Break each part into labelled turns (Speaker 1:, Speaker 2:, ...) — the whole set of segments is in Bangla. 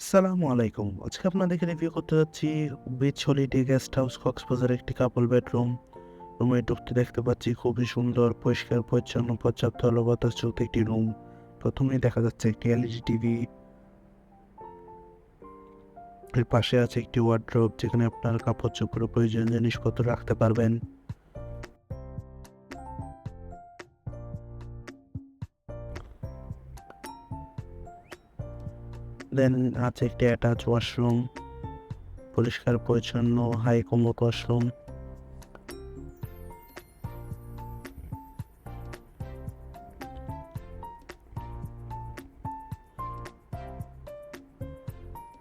Speaker 1: আসসালামু আলাইকুম। আজকে আপনাদেরকে রিভিউ করতে যাচ্ছি বিচ হলিডে গেস্ট হাউস কক্সবাজারের একটি কাপল বেডরুম। রুমে ঢুকতে দেখতে পাচ্ছি খুবই সুন্দর, পরিষ্কার পরিচ্ছন্ন, পর্যাপ্ত আলো বাতাসযুক্ত একটি রুম। প্রথমেই দেখা যাচ্ছে একটি এলইডি টিভি। এর পাশে আছে একটি ওয়ার্ডরোব যেখানে আপনার কাপড়-চোপড় ও প্রয়োজনীয় জিনিসপত্র রাখতে পারবেন। দেন আছে একটি অ্যাটাচ ওয়াশরুম, পরিষ্কার পরিচ্ছন্ন হাই কমোড ওয়াশরুম।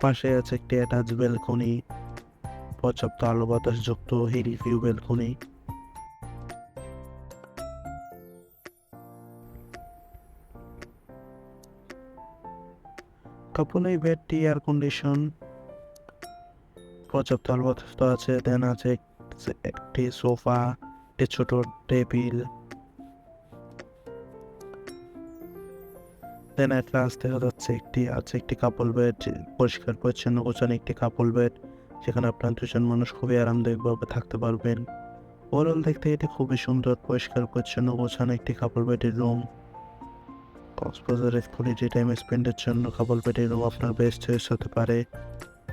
Speaker 1: পাশে আছে একটি অ্যাটাচ ব্যালকনি, পর্যাপ্ত আলো বাতাসযুক্ত হিল ভিউ ব্যালকনি। কাপলের বেডটি এয়ার কন্ডিশন, পর্যাপ্ত আলো বাতাস তো আছে। দেন আছে একটি সোফা, একটি ছোট টেবিল। দেন এট লাস্ট দেখা যাচ্ছে একটি কাপল বেড, পরিষ্কার পরিচ্ছন্ন গোছানো একটি কাপল বেড যেখানে আপনার দুজন মানুষ খুবই আরামদায়কভাবে থাকতে পারবেন। ওভারঅল দেখতে এটি খুবই সুন্দর, পরিষ্কার পরিচ্ছন্ন গোছানো একটি কাপল বেডের রুম। কক্সবাজারে কোয়ালিটি টাইম স্পেন্ডের জন্য কাপল বেডের রুম আপনার বেস্ট চয়েস হতে পারে।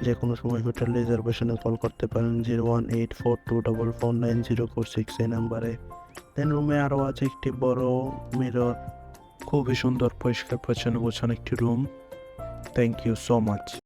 Speaker 1: যে কোনো সময় হোটেল রিজার্ভেশনে কল করতে পারেন 01842449046 এই নাম্বারে। দেন রুমে আরও আছে একটি বড় মিরর। খুবই সুন্দর, পরিষ্কার পরিচ্ছন্ন গোছানো একটি room. Thank you so much.